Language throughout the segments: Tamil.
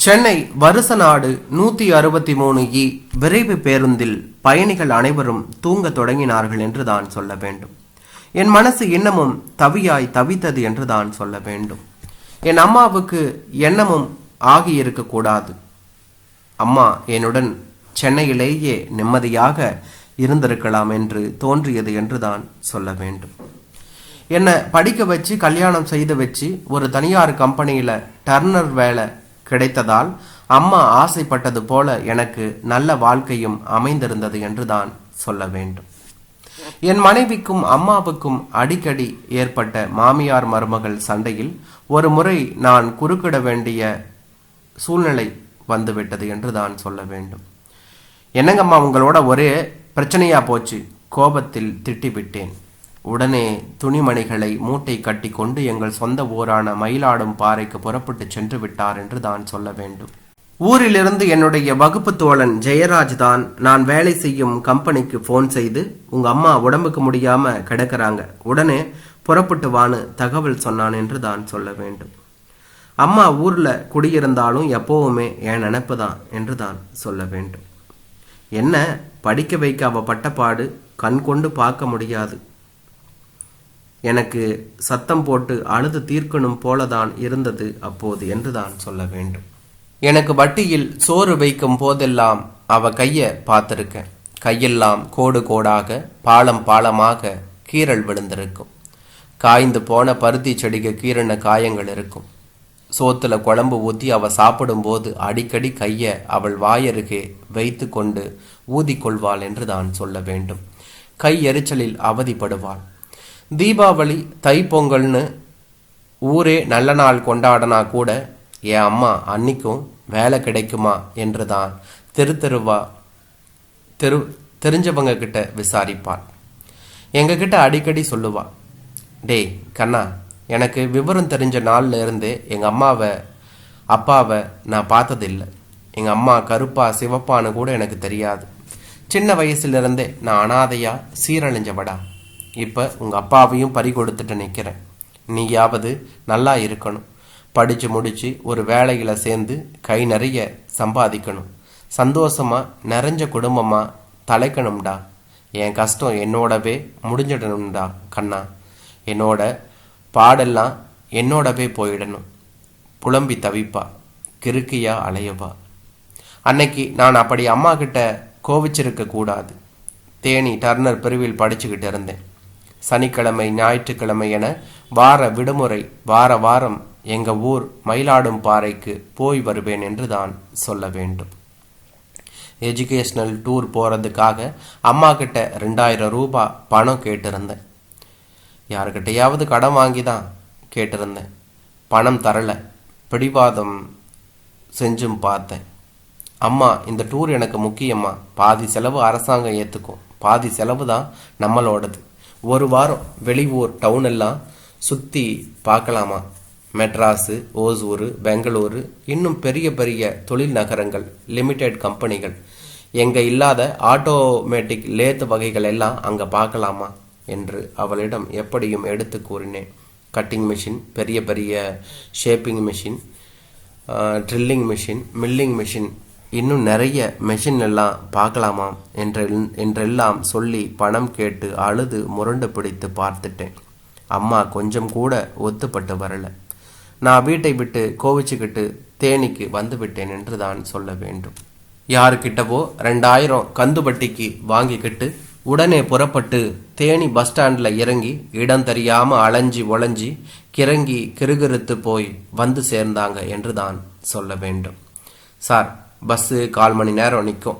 சென்னை வருசநாடு 163E விரைவு பேருந்தில் பயணிகள் அனைவரும் தூங்க தொடங்கினார்கள் என்று தான் சொல்ல வேண்டும். என் மனசு இன்னமும் தவியாய் தவித்தது என்று தான் சொல்ல வேண்டும். என் அம்மாவுக்கு எண்ணமும் ஆகியிருக்கக்கூடாது. அம்மா என்னுடன் சென்னையிலேயே நிம்மதியாக இருந்திருக்கலாம் என்று தோன்றியது என்று தான் சொல்ல வேண்டும். என்னை படிக்க வச்சு கல்யாணம் செய்து வச்சு ஒரு தனியார் கம்பெனியில் டர்னர் வேலை கிடைத்ததால் அம்மா ஆசைப்பட்டது போல எனக்கு நல்ல வாழ்க்கையும் அமைந்திருந்தது என்று தான் சொல்ல வேண்டும். என் மனைவிக்கும் அம்மாவுக்கும் அடிக்கடி ஏற்பட்ட மாமியார் மருமகள் சண்டையில் ஒரு முறை நான் குறுக்கிட வேண்டிய சூழ்நிலை வந்துவிட்டது என்று தான் சொல்ல வேண்டும். என்னங்கம்மா உங்களோட ஒரே பிரச்சனையா போச்சு, கோபத்தில் திட்டிவிட்டேன். உடனே துணிமணிகளை மூட்டை கட்டி கொண்டு எங்கள் சொந்த ஊரான மயிலாடும் பாறைக்கு புறப்பட்டு சென்று விட்டார் என்று தான் சொல்ல வேண்டும். ஊரிலிருந்து என்னுடைய வகுப்பு தோழன் ஜெயராஜ் தான் நான் வேலை செய்யும் கம்பெனிக்கு போன் செய்து உங்க அம்மா உடம்புக்கு முடியாம கிடக்கிறாங்க, உடனே புறப்பட்டு வான்னு தகவல் சொன்னான் என்று தான் சொல்ல வேண்டும். அம்மா ஊர்ல குடியிருந்தாலும் எப்பவுமே என் நினைப்பு தான் என்று தான் சொல்ல வேண்டும். என்ன படிக்க வைக்க அவ பட்டப்பாடு கண் கொண்டு பார்க்க முடியாது. எனக்கு சத்தம் போட்டு அழுது தீர்க்கணும் போலதான் இருந்தது அப்போது என்று தான் சொல்ல வேண்டும். எனக்கு வட்டியில் சோறு வைக்கும் போதெல்லாம் அவ கைய பார்த்திருக்கேன். கையெல்லாம் கோடு கோடாக பாலம் பாலமாக கீறல் விழுந்திருக்கும். காய்ந்து போன பருத்தி செடிக்கு கீறின காயங்கள் இருக்கும். சோத்துல குழம்பு ஊற்றி அவ சாப்பிடும் போது அடிக்கடி கைய அவள் வாயருகே வைத்து கொண்டு ஊதிக்கொள்வாள் என்று தான் சொல்ல வேண்டும். கை எரிச்சலில் அவதிப்படுவாள். தீபாவளி தைப்பொங்கல்னு ஊரே நல்ல நாள் கொண்டாடனா கூட என் அம்மா அன்னிக்கும் வேலை கிடைக்குமா என்று தான் தெரிஞ்சவங்க கிட்ட விசாரிப்பாள். எங்ககிட்ட அடிக்கடி சொல்லுவா, டேய் கண்ணா, எனக்கு விவரம் தெரிஞ்ச நாள்ல இருந்தே எங்கள் அப்பாவை நான் பார்த்ததில்லை. எங்கள் அம்மா கருப்பா சிவப்பான்னு கூட எனக்கு தெரியாது. சின்ன வயசுலேருந்தே நான் அனாதையா சீரழிஞ்சவடா. இப்போ உங்கள் அப்பாவையும் பறி கொடுத்துட்டு நிற்கிறேன். நீயாவது நல்லா இருக்கணும், படித்து முடித்து ஒரு வேலையில் சேர்ந்து கை நிறைய சம்பாதிக்கணும், சந்தோஷமாக நிறைஞ்ச குடும்பமாக தலைக்கணும்டா. என் கஷ்டம் என்னோடவே முடிஞ்சிடணும்டா கண்ணா. என்னோட பாடெல்லாம் என்னோடவே போயிடணும். புலம்பி தவிப்பா, கிறுக்கியா அலையவா. அன்னைக்கு நான் அப்படி அம்மா கிட்ட கோவிச்சிருக்க கூடாது. தேனி டர்னர் பிரிவில் படிச்சுக்கிட்டு இருந்தேன். சனிக்கிழமை ஞாயிற்றுக்கிழமை என வார விடுமுறை வார வாரம் எங்கள் ஊர் மயிலாடும் பாறைக்கு போய் வருவேன் என்று தான் சொல்ல வேண்டும். எஜுகேஷ்னல் டூர் போகிறதுக்காக அம்மா கிட்ட 2000 ரூபாய் பணம் கேட்டிருந்தேன். யாருக்கிட்டையாவது கடன் வாங்கி தான் கேட்டிருந்தேன். பணம் தரலை. பிடிவாதம் செஞ்சும் பார்த்தேன். அம்மா, இந்த டூர் எனக்கு முக்கியம்மா. பாதி செலவு அரசாங்கம் ஏற்றுக்கும், பாதி செலவு தான் நம்மளோடது. ஒரு வாரம் வெளியூர் டவுன் எல்லாம் சுற்றி பார்க்கலாமா? மெட்ராஸு, ஓசூர், பெங்களூரு, இன்னும் பெரிய பெரிய தொழில் நகரங்கள், லிமிடெட் கம்பெனிகள், எங்கே இல்லாத ஆட்டோமேட்டிக் லேத் வகைகள் எல்லாம் அங்கே பார்க்கலாமா என்று அவளிடம் எப்படியும் எடுத்து கூறினேன். கட்டிங் மிஷின், பெரிய பெரிய shaping machine, drilling machine, milling machine, இன்னும் நிறைய மெஷின் எல்லாம் பார்க்கலாமா என்றெல்லாம் சொல்லி பணம் கேட்டு அழுது முரண்டு பிடித்து பார்த்துட்டேன். அம்மா கொஞ்சம் கூட ஒத்துப்பட்டு வரல. நான் வீட்டை விட்டு கோவிச்சுக்கிட்டு தேனிக்கு வந்து விட்டேன் என்று தான் சொல்ல வேண்டும். யாருக்கிட்டவோ 2000 கந்துவட்டிக்கு வாங்கிக்கிட்டு உடனே புறப்பட்டு தேனி பஸ் ஸ்டாண்டில் இறங்கி இடம் தெரியாமல் அலைஞ்சி ஒளைஞ்சி கிறங்கி கிறுகிறுத்து போய் வந்து சேர்ந்தாங்க என்று தான் சொல்ல வேண்டும். சார், பஸ்ஸு 1/4 மணி நேரம் நிற்கும்.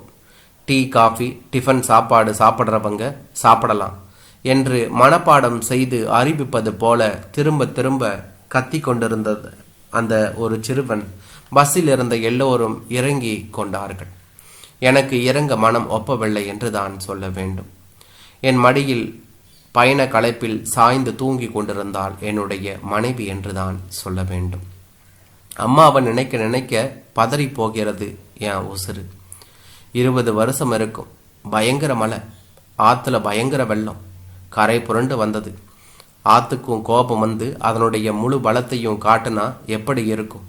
டீ காஃபி டிஃபன் சாப்பாடு சாப்பிட்றவங்க சாப்பிடலாம் என்று மனப்பாடம் செய்து அறிவிப்பது போல திரும்ப திரும்ப கத்தி கொண்டிருந்தது அந்த ஒரு சிறுவன். பஸ்ஸில் இருந்த எல்லோரும் இறங்கி கொண்டார்கள். எனக்கு இறங்க மனம் ஒப்பவில்லை என்று தான் சொல்ல வேண்டும். என் மடியில் பயண களைப்பில் சாய்ந்து தூங்கி கொண்டிருந்தால் என்னுடைய மனைவி என்று தான் சொல்ல வேண்டும். அம்மாவை நினைக்க நினைக்க பதறி போகிறது என் உசுறு. 20 வருஷம் இருக்கும். பயங்கர மழை, ஆற்றுல பயங்கர வெள்ளம், கரை புரண்டு வந்தது. ஆற்றுக்கும் கோபம் வந்து அதனுடைய முழு பலத்தையும் காட்டுனா எப்படி இருக்கும்?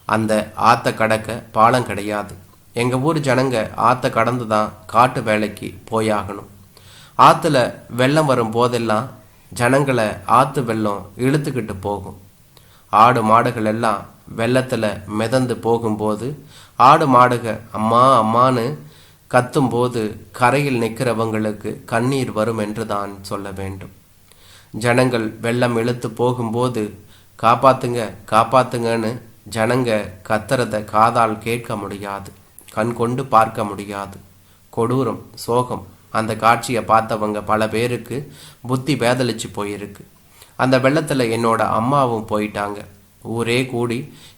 அந்த ஆத்த கடக்க பாலம் கிடையாது. எங்கள் ஊர் ஜனங்க ஆற்ற கடந்து தான் காட்டு வேலைக்கு போயாகணும். ஆற்றுல வெள்ளம் வரும் போதெல்லாம் ஜனங்களை ஆற்று வெள்ளம் இழுத்துக்கிட்டு போகும். ஆடு மாடுகள் எல்லாம் வெள்ளத்தில் மிதந்து போகும்போது ஆடு மாடுக அம்மா அம்மான்னு கத்தும்போது கரையில் நிற்கிறவங்களுக்கு கண்ணீர் வரும் என்று தான் சொல்ல வேண்டும். ஜனங்கள் வெள்ளம் இழுத்து போகும்போது காப்பாத்துங்க காப்பாத்துங்கன்னு ஜனங்க கத்துறத காதால் கேட்க முடியாது, கண் கொண்டு பார்க்க முடியாது. கொடூரம், சோகம். அந்த காட்சியை பார்த்தவங்க பல பேருக்கு புத்தி பேதலிச்சு போயிருக்கு. அந்த வெள்ளத்தில் என்னோட அம்மாவும் போயிட்டாங்க. ஊரே கூடி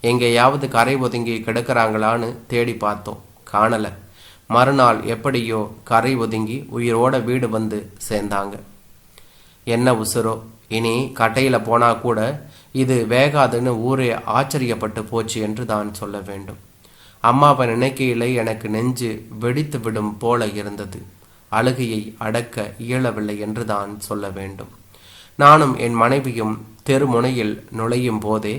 எங்கேயாவது கரை ஒதுங்கி கிடக்கிறாங்களான்னு தேடி பார்த்தோம், காணலை. மறுநாள் எப்படியோ கரை ஒதுங்கி உயிரோட வீடு வந்து சேர்ந்தாங்க. என்ன உசுரோ, இனி கட்டையில் போனா கூட இது வேகாதுன்னு ஊரே ஆச்சரியப்பட்டு போச்சு என்று தான் சொல்ல வேண்டும். அம்மாவை நினைக்கையிலே எனக்கு நெஞ்சு வெடித்து விடும் போல இருந்தது. அழுகையை அடக்க இயலவில்லை என்று தான் சொல்ல வேண்டும். நானும் என் மனைவியும் தெருமுனையில் நுழையும் போதே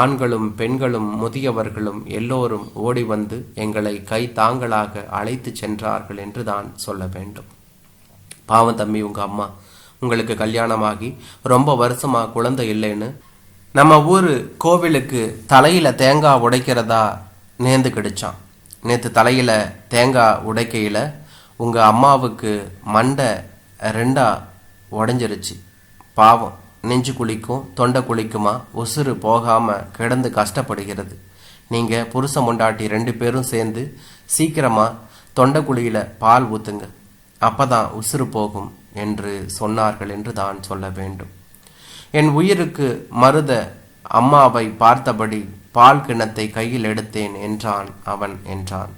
ஆண்களும் பெண்களும் முதியவர்களும் எல்லோரும் ஓடி வந்து எங்களை கை தாங்களாக அழைத்து சென்றார்கள் என்று தான் சொல்ல வேண்டும். பாவம் தம்பி, உங்க அம்மா, உங்களுக்கு கல்யாணமாகி ரொம்ப வருஷமா குழந்தை இல்லைன்னு நம்ம ஊர் கோவிலுக்கு தலையில தேங்காய் உடைக்கிறதா நேர்ந்து கிடிச்சான். நேற்று தலையில தேங்காய் உடைக்கையில உங்க அம்மாவுக்கு மண்டை 2 உடைஞ்சிருச்சு. பாவம், நெஞ்சு குளிக்கும் தொண்டை குளிக்குமா உசுறு போகாம கிடந்து கஷ்டப்படுகிறது. நீங்க புருஷ முண்டாட்டி 2 பேரும் சேர்ந்து சீக்கிரமா தொண்டை குழியில பால் ஊத்துங்க, அப்பதான் உசுறு போகும் என்று சொன்னார்கள் என்று தான் சொல்ல வேண்டும். என் உயிருக்கு மருத அம்மாவை பார்த்தபடி பால் கிண்ணத்தை கையில் எடுத்தேன் என்றான் அவன் என்றான்.